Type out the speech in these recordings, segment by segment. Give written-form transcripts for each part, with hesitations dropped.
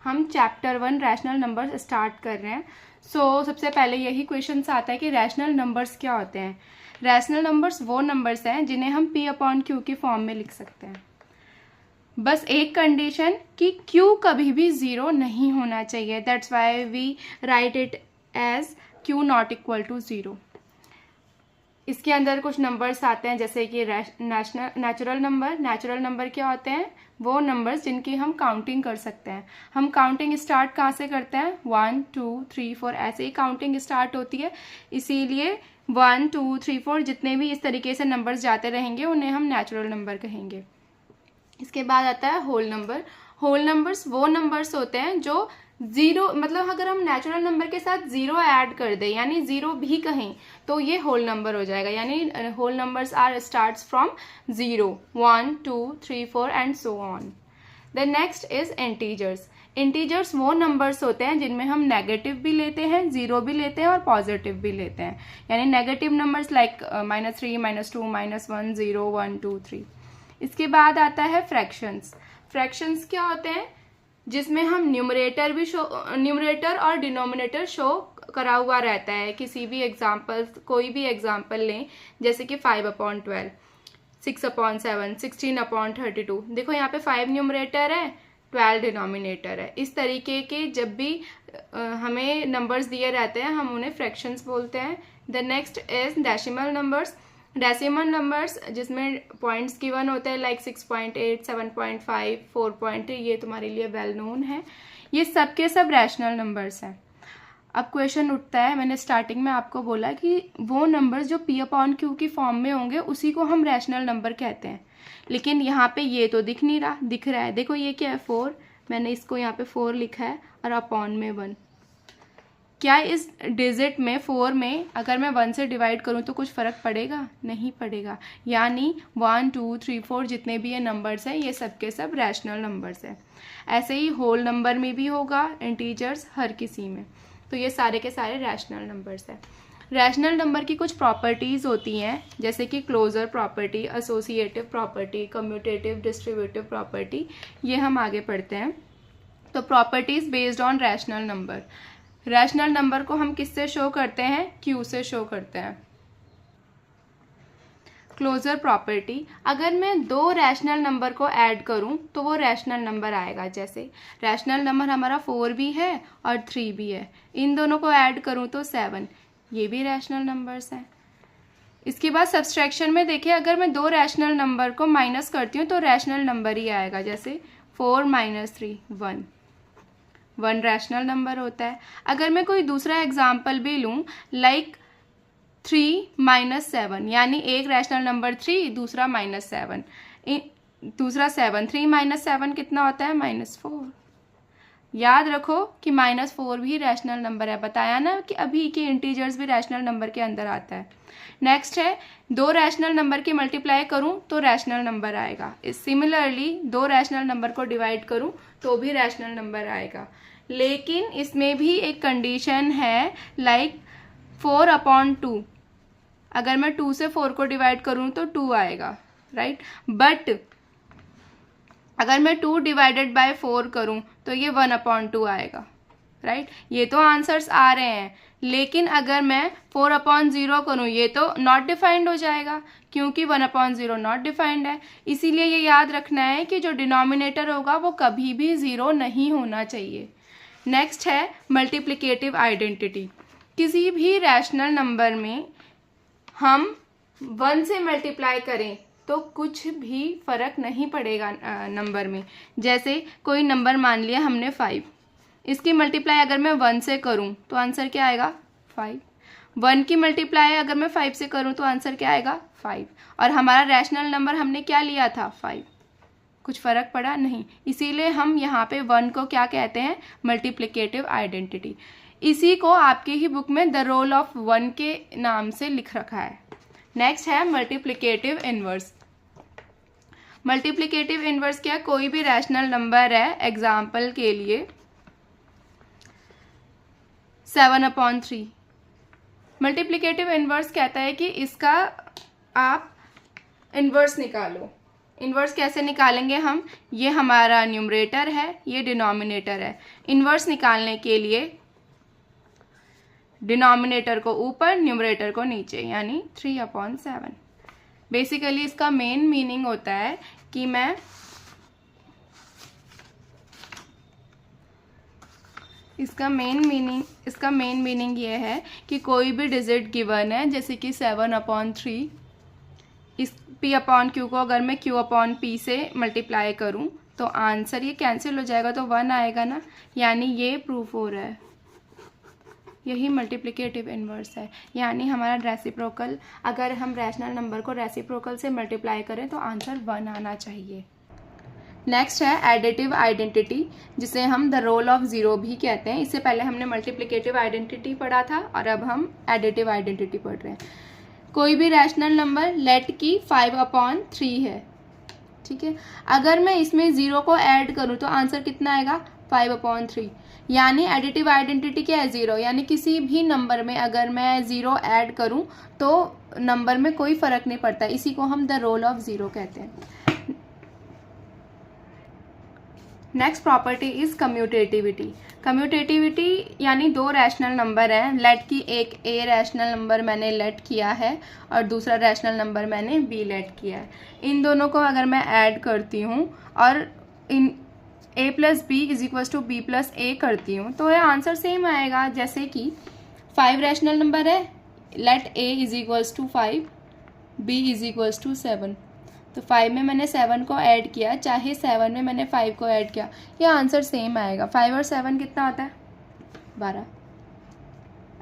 हम chapter 1 rational numbers start कर रहे हैं। सबसे पहले यही क्वेश्चन आता है कि रैशनल नंबर्स क्या होते हैं। रैशनल नंबर्स वो नंबर्स हैं जिन्हें हम P/Q की फॉर्म में लिख सकते हैं। बस एक कंडीशन कि Q कभी भी ज़ीरो नहीं होना चाहिए, that's why we write it as Q not equal to zero. इसके अंदर कुछ नंबर्स आते हैं जैसे कि नेचुरल नंबर। नेचुरल नंबर क्या होते हैं? वो नंबर्स जिनकी हम काउंटिंग कर सकते हैं। हम काउंटिंग स्टार्ट कहाँ से करते हैं? 1 2 3 4 ऐसे ही काउंटिंग स्टार्ट होती है। इसीलिए 1 2 3 4 जितने भी इस तरीके से नंबर्स जाते रहेंगे उन्हें हम नेचुरल नंबर कहेंगे। इसके बाद आता है होल नंबर। होल नंबर्स वो नंबर्स होते हैं जो जीरो, मतलब अगर हम नेचुरल नंबर के साथ जीरो ऐड कर दें यानी जीरो भी कहें तो ये होल नंबर हो जाएगा। यानी whole numbers are starts from 0 1 2 3 4 and so on. The next is integers. Integers वो नंबर्स होते हैं जिनमें हम नेगेटिव भी लेते हैं, जीरो भी लेते हैं और पॉजिटिव भी लेते हैं। यानी नेगेटिव नंबर्स लाइक -3 -2 -1 0 1 2 3। इसके बाद आता है फ्रैक्शंस। फ्रैक्शंस क्या होते हैं? जिसमें हम न्यूमरेटर और डिनोमिनेटर शो करा हुआ रहता है। किसी भी एग्जाम्पल, कोई भी एग्जाम्पल लें जैसे कि 5/12, 6/7, 16/32। देखो यहाँ पे 5 न्यूमरेटर है, 12 डिनोमिनेटर है। इस तरीके के जब भी हमें नंबर्स दिए रहते हैं हम उन्हें फ्रैक्शंस बोलते हैं। The next is decimal numbers. Decimal numbers जिसमें पॉइंट्स गिवन होते हैं लाइक 6.8, 7.5, 4.3, ये तुम्हारे लिए वेल नोन है। ये सब के सब रैशनल नंबर्स हैं। अब क्वेश्चन उठता है, मैंने स्टार्टिंग में आपको बोला कि वो नंबर्स जो P/Q की फॉर्म में होंगे उसी को हम रैशनल नंबर कहते हैं। लेकिन यहाँ पे ये तो दिख नहीं रहा, दिख रहा है देखो ये क्या है 4, मैंने इसको यहाँ पे 4 लिखा है और अपॉन में 1। क्या इस डिजिट में 4 में अगर मैं 1 से डिवाइड करूं तो कुछ फ़र्क पड़ेगा? नहीं पड़ेगा। यानी 1 2 3 4 जितने भी ये नंबर्स हैं ये सब के सब रैशनल नंबर्स हैं। ऐसे ही होल नंबर में भी होगा, इंटीजर्स, हर किसी में। तो ये सारे के सारे रैशनल नंबर्स हैं। रैशनल नंबर की कुछ प्रॉपर्टीज़ होती हैं जैसे कि closure property, associative property, commutative, distributive property. ये हम आगे पढ़ते हैं। तो properties based on rational number. Rational number को हम किससे शो करते हैं? Q से शो करते हैं। क्लोजर प्रॉपर्टी, अगर मैं दो रैशनल नंबर को ऐड करूं तो वो रैशनल नंबर आएगा। जैसे रैशनल नंबर हमारा 4 भी है और 3 भी है, इन दोनों को ऐड करूं तो 7, ये भी रैशनल नंबर्स हैं। इसके बाद सब्सट्रैक्शन में देखिए, अगर मैं दो रैशनल नंबर को माइनस करती हूँ तो रैशनल नंबर ही आएगा। जैसे 4 - 3 1 रैशनल नंबर होता है। अगर मैं कोई दूसरा एग्जाम्पल भी लूँ लाइक 3 - 7, यानी एक रैशनल नंबर 3, दूसरा -7, दूसरा 7, 3 - 7 कितना होता है? -4। याद रखो कि -4 भी रैशनल नंबर है, बताया ना कि अभी के इंटीजर्स भी रैशनल नंबर के अंदर आता है। नेक्स्ट है, दो रैशनल नंबर की मल्टीप्लाई करूं तो रैशनल नंबर आएगा। सिमिलरली दो रैशनल नंबर को डिवाइड करूं तो भी रैशनल नंबर आएगा। लेकिन इसमें भी एक कंडीशन है लाइक 4/2, अगर मैं 2 से 4 को डिवाइड करूं तो 2 आएगा, राइट। बट अगर मैं 2 डिवाइडेड बाय 4 करूं तो ये 1/2 आएगा, राइट। ये तो आंसर्स आ रहे हैं। लेकिन अगर मैं 4/0 करूं ये तो नॉट डिफाइंड हो जाएगा क्योंकि 1/0 नॉट डिफाइंड है। इसीलिए ये याद रखना है कि जो डिनोमिनेटर होगा वो कभी भी 0 नहीं होना चाहिए। नेक्स्ट है मल्टीप्लिकेटिव आइडेंटिटी। किसी भी रैशनल नंबर में हम 1 से मल्टीप्लाई करें तो कुछ भी फर्क नहीं पड़ेगा नंबर में। जैसे कोई नंबर मान लिया हमने 5, इसकी मल्टीप्लाई अगर मैं 1 से करूं तो आंसर क्या आएगा? 5। 1 की मल्टीप्लाई अगर मैं 5 से करूं तो आंसर क्या आएगा? 5। और हमारा रैशनल नंबर हमने क्या लिया था? 5। कुछ फर्क पड़ा? नहीं। इसीलिए हम यहाँ पे 1 को क्या कहते हैं? Multiplicative identity. इसी को आपकी ही बुक में द रोल ऑफ 1 के नाम से लिख रखा है। नेक्स्ट है मल्टीप्लिकेटिव इनवर्स। मल्टीप्लिकेटिव इनवर्स क्या? कोई भी रैशनल नंबर है, एग्जाम्पल के लिए 7/3। मल्टीप्लिकेटिव इनवर्स कहता है कि इसका आप इनवर्स निकालो। इन्वर्स कैसे निकालेंगे हम, ये हमारा न्यूमरेटर है, ये डिनोमिनेटर है। इन्वर्स निकालने के लिए डिनोमिनेटर को ऊपर, न्यूमरेटर को नीचे, यानी 3/7। बेसिकली इसका मेन मीनिंग होता है कि मैं इसका मेन मीनिंग ये है कि कोई भी डिजिट गिवन है, जैसे कि 7/3, इस p/q को अगर मैं q/p से मल्टीप्लाई करूं तो आंसर ये कैंसिल हो जाएगा, तो 1 आएगा ना, यानी ये प्रूफ हो रहा है। यही मल्टीप्लिकेटिव इन्वर्स है, यानी हमारा रेसिप्रोकल, अगर हम रैशनल नंबर को रेसिप्रोकल से मल्टीप्लाई करें तो आंसर 1 आना चाहिए। नेक्स्ट है एडिटिव आइडेंटिटी, जिसे हम द रोल ऑफ ज़ीरो भी कहते हैं। इससे पहले हमने मल्टीप्लिकेटिव आइडेंटिटी पढ़ा था और अब हम एडिटिव आइडेंटिटी पढ़ रहे हैं। कोई भी रैशनल नंबर लेट की 5/3 है, ठीक है। अगर मैं इसमें 0 को ऐड करूं तो आंसर कितना आएगा, 5/3, यानी एडिटिव आइडेंटिटी क्या है, 0, यानी किसी भी नंबर में अगर मैं 0 ऐड करूं तो नंबर में कोई फर्क नहीं पड़ता। इसी को हम द रोल ऑफ ज़ीरो कहते हैं। Next property is commutativity. Commutativity यानी दो रैशनल नंबर हैं, लेट की एक ए रैशनल नंबर मैंने लेट किया है और दूसरा रैशनल नंबर मैंने बी लेट किया है। इन दोनों को अगर मैं ऐड करती हूँ और इन a + b = b + a करती हूँ तो ये आंसर सेम आएगा। जैसे कि 5 रैशनल नंबर है, लेट a = 5, b = 7, तो 5 में मैंने 7 को ऐड किया, चाहे 7 में मैंने 5 को ऐड किया, ये आंसर सेम आएगा। 5 और 7 कितना होता है, 12,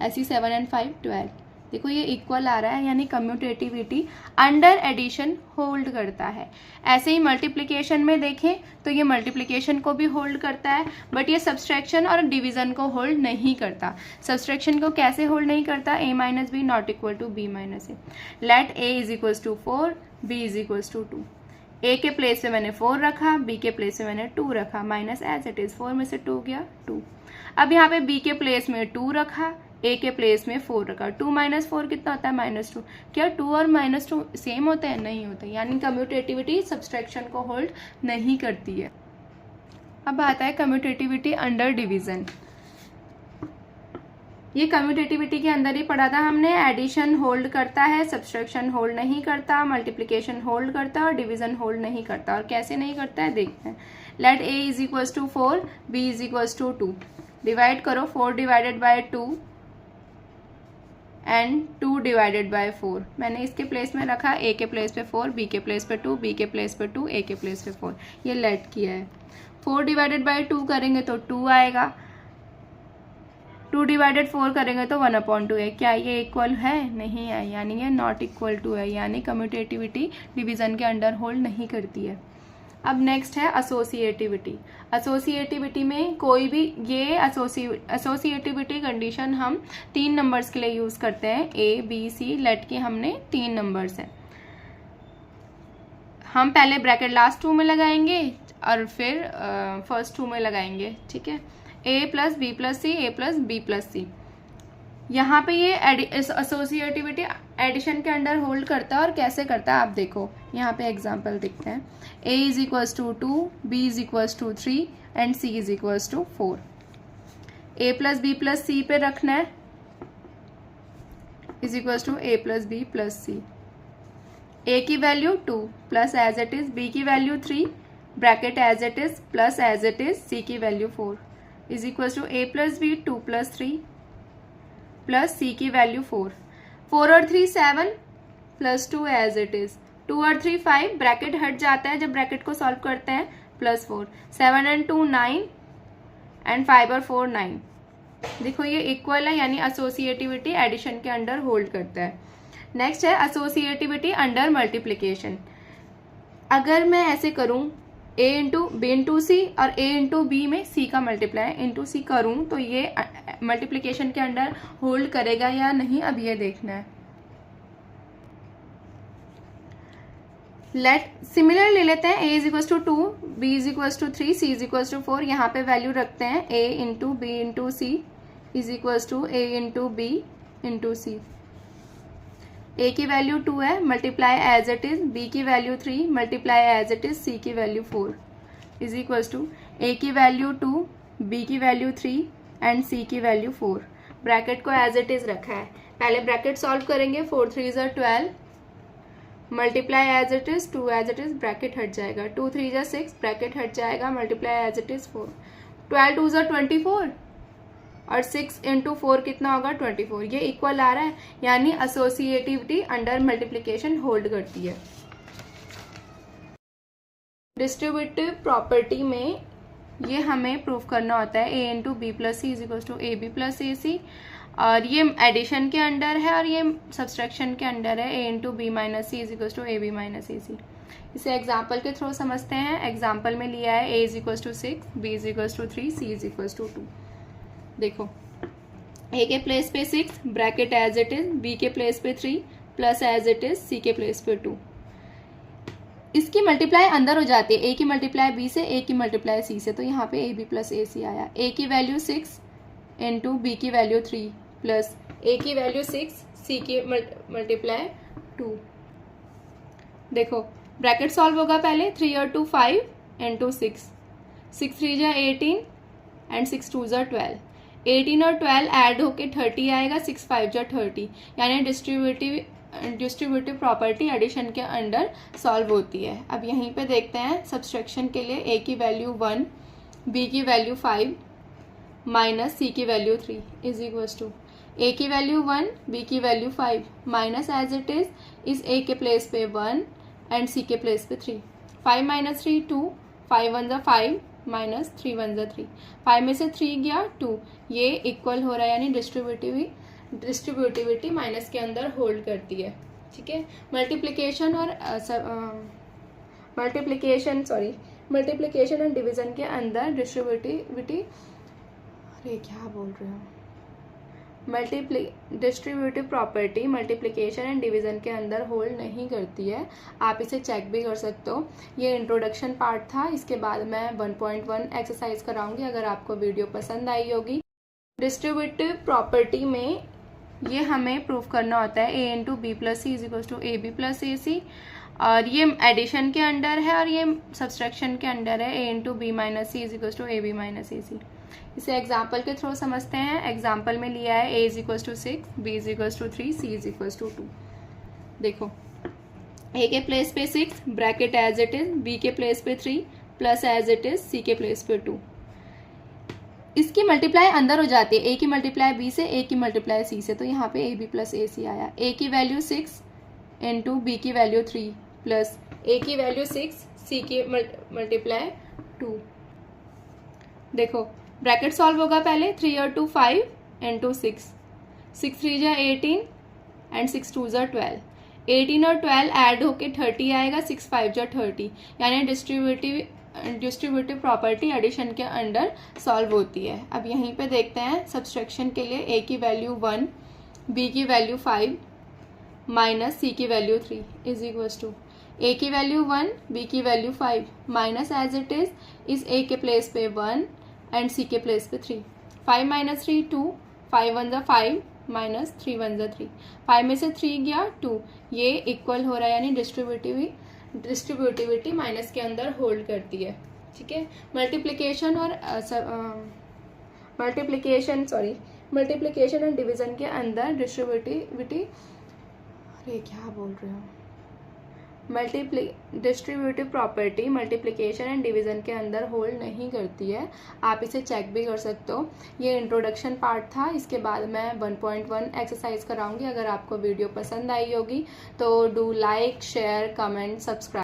ऐसी 7 और 5 12। देखो ये इक्वल आ रहा है, यानी कम्यूटेटिविटी अंडर एडिशन होल्ड करता है। ऐसे ही मल्टीप्लिकेशन में देखें तो ये मल्टीप्लिकेशन को भी होल्ड करता है, बट ये सब्सट्रैक्शन और डिवीजन को होल्ड नहीं करता। सब्सट्रैक्शन को कैसे होल्ड नहीं करता, a - b ≠ b - a। Let a = 4, b = 2। a के प्लेस पे मैंने 4 रखा, b के प्लेस पे मैंने 2 रखा, माइनस एज इट इज, 4 में से 2 गया 2। अब यहाँ पे b के प्लेस में 2 रखा, a के प्लेस में 4 रखा, 2 - 4 कितना होता है, -2। क्या 2 और -2 सेम होते हैं, नहीं होते, यानी कम्यूटेटिविटी सब्सट्रैक्शन को होल्ड नहीं करती है। अब आता है कम्यूटेटिविटी अंडर डिवीजन। ये कम्यूटेटिविटी के अंदर ही पढ़ा था हमने। एडिशन होल्ड करता है, सब्सट्रैक्शन होल्ड नहीं करता, मल्टीप्लिकेशन होल्ड करता है और डिवीजन होल्ड नहीं करता। और कैसे नहीं करता है देखते हैं। Late a = 4, b = 2। डिवाइड करो, 4 / 2 एंड 2 / 4। मैंने इसके प्लेस में रखा, a के प्लेस पे 4, b के प्लेस पे 2, b के प्लेस पे 2, a के प्लेस पे 4, ये लेट किया है। 4 / 2 करेंगे तो 2 आएगा, 2 / 4 करेंगे तो 1/2 है। क्या ये इक्वल है, नहीं है, यानी ये नॉट इक्वल टू है, यानी कम्यूटेटिविटी डिवीजन के अंडर होल्ड नहीं करती है। अब नेक्स्ट है एसोसिएटिविटी। एसोसिएटिविटी में कोई भी, ये एसोसिएटिविटी कंडीशन हम 3 नंबर्स के लिए यूज़ करते हैं, a b c। लेट के हमने 3 नंबर्स हैं, हम पहले ब्रैकेट लास्ट 2 में लगाएंगे और फिर फर्स्ट 2 में लगाएंगे, ठीक है। a + b + c, a + b + c। यहाँ पे ये एसोसिएटिविटी एडिशन के अंडर होल्ड करता है। और कैसे करता है आप देखो, यहाँ पे एग्जांपल देखते हैं। a = 2, b = 3 and c = 4। a + b + c पे रखना है, = a + b + c। a की value 2 plus as it is, b की value 3 bracket as it is plus as it is, c की value 4 = a + b 2 + 3 plus c की value 4। 4 और 3 7 plus 2 as it is, 2 और 3 5, bracket हट जाता है जब ब्रैकेट को सॉल्व करते हैं, +4, 7 और 2 9 एंड 5 और 4 9। देखो ये इक्वल है, यानी एसोसिएटिविटी एडिशन के अंडर होल्ड करता है। नेक्स्ट है एसोसिएटिविटी अंडर मल्टीप्लिकेशन। अगर मैं ऐसे करूं, a × b × c और a × b में c का मल्टीप्लाई × c करूं तो ये मल्टीप्लिकेशन के अंडर होल्ड करेगा या नहीं, अब ये देखना है। लेट सिमिलर ले लेते हैं, a = 2, b = 3, c = 4। यहाँ पे वैल्यू रखते हैं, a × b × c = a × b × c। ए की वैल्यू 2 है, multiply as it is b की value 3, multiply as it is c की वैल्यू 4 इज इक्वल्स टू ए की वैल्यू 2, बी की वैल्यू 3 एंड सी की वैल्यू 4। ब्रैकेट को एज इट इज रखा है। पहले ब्रैकेट सॉल्व करेंगे, 4 3 ज़ा 12, multiply as it is 2 as it is, bracket हट जाएगा, 2 3 ज़ा 6, ब्रैकेट हट जाएगा, मल्टीप्लाई एज इट इज 4, 12 2 ज़ा 24 और 6 इंटू 4 कितना होगा 24। ये इक्वल आ रहा है, यानी एसोसिएटिविटी अंडर मल्टीप्लिकेशन होल्ड करती है। डिस्ट्रीब्यूटिव प्रॉपर्टी में ये हमें प्रूव करना होता है ए into B plus C is equal to A B plus ए सी, और ये एडिशन के अंडर है और ये सब्सट्रैक्शन के अंडर है, ए into B minus C is equal to A B minus A C. इसे एग्जाम्पल के थ्रू समझते हैं। एग्जाम्पल में लिया है A is equal to 6, B is equal to 3, C is equal to 2। देखो ए के प्लेस पे 6, bracket as it is, B के प्लेस पे 3 plus as it is, C के प्लेस पे 2। इसकी मल्टीप्लाई अंदर हो जाती है, ए की मल्टीप्लाई बी से, ए की मल्टीप्लाई सी से, तो यहाँ पे ए बी प्लस ए सी आया। ए की वैल्यू 6 इंटू बी की वैल्यू 3 प्लस ए की वैल्यू 6, सी की मल्टीप्लाई 2। देखो ब्रैकेट सॉल्व होगा पहले, 3 और 2 5 इंटू 6, 6 3 जा 18 एंड 6 2 जा 12, 18 और 12 ऐड होके 30 आएगा, 6 5 जा 30, यानी डिस्ट्रीब्यूटिव प्रॉपर्टी एडिशन के अंडर सॉल्व होती है। अब यहीं पे देखते हैं सब्सट्रैक्शन के लिए, ए की वैल्यू 1, बी की वैल्यू 5 माइनस सी की वैल्यू 3 इज इक्वल्स टू ए की वैल्यू 1, बी की value 5 minus as it is A के प्लेस पे 1 एंड सी के प्लेस पे 3, 5 माइनस 3 2, 5 1 जा 5 माइनस 3 1 जा 3, 5 में से 3 गया 2, ये इक्वल हो रहा है, यानी डिस्ट्रीब्यूटिविटी माइनस के अंदर होल्ड करती है। ठीक है, मल्टीप्लिकेशन एंड डिवीजन के अंदर डिस्ट्रीब्यूटिविटी, अरे क्या बोल रहे हो, distributive property multiplication and division के अंदर होल्ड नहीं करती है। आप इसे चेक भी कर सकते हो। ये इंट्रोडक्शन पार्ट था, इसके बाद मैं 1.1 एक्सरसाइज कराऊंगी, अगर आपको वीडियो पसंद आई होगी। डिस्ट्रीब्यूटिव प्रॉपर्टी में ये हमें प्रूव करना होता है ए into B plus C is equal to A B plus ए सी, और ये एडिशन के अंडर है और ये सब्सट्रैक्शन के अंडर है, ए into B minus C is equal to A B minus A C. इसे एग्जाम्पल के थ्रू समझते हैं। एग्जाम्पल में लिया है A is equal to 6, B is equal to 3, C is equal to 2। देखो ए के प्लेस पे 6, bracket as it is, B के प्लेस पे 3 plus as it is, C के प्लेस पे 2। इसकी मल्टीप्लाई अंदर हो जाती है, ए की मल्टीप्लाई बी से, ए की मल्टीप्लाई सी से, तो यहाँ पे ए बी प्लस ए सी आया। ए की वैल्यू 6 इंटू बी की वैल्यू 3 प्लस ए की वैल्यू 6, सी की मल्टीप्लाई 2। देखो ब्रैकेट सॉल्व होगा पहले, 3 और 2 5 इंटू 6, 6 3 जा 18 एंड 6 2 जा 12, 18 और 12 ऐड होके 30 आएगा, 6 5 जा 30, यानी डिस्ट्रीब्यूटिव प्रॉपर्टी एडिशन के अंडर सॉल्व होती है। अब यहीं पे देखते हैं सब्सट्रैक्शन के लिए, ए की वैल्यू 1, बी की वैल्यू 5 माइनस सी की वैल्यू 3 इज इक्वल्स टू ए की वैल्यू 1, बी की value 5 minus as it is A के प्लेस पे 1 एंड सी के प्लेस पे 3, 5 माइनस 3 2, 5 1 जा 5 माइनस 3 1 जा 3, 5 में से 3 गया 2, ये इक्वल हो रहा है, यानी डिस्ट्रीब्यूटिविटी माइनस के अंदर होल्ड करती है। ठीक है, मल्टीप्लिकेशन एंड डिवीजन के अंदर डिस्ट्रीब्यूटिविटी, अरे क्या बोल रहे हो, distributive property multiplication and division के अंदर होल्ड नहीं करती है। आप इसे चेक भी कर सकते हो। ये इंट्रोडक्शन पार्ट था, इसके बाद मैं 1.1 एक्सरसाइज कराऊंगी। अगर आपको वीडियो पसंद आई होगी तो do like, share, comment, subscribe.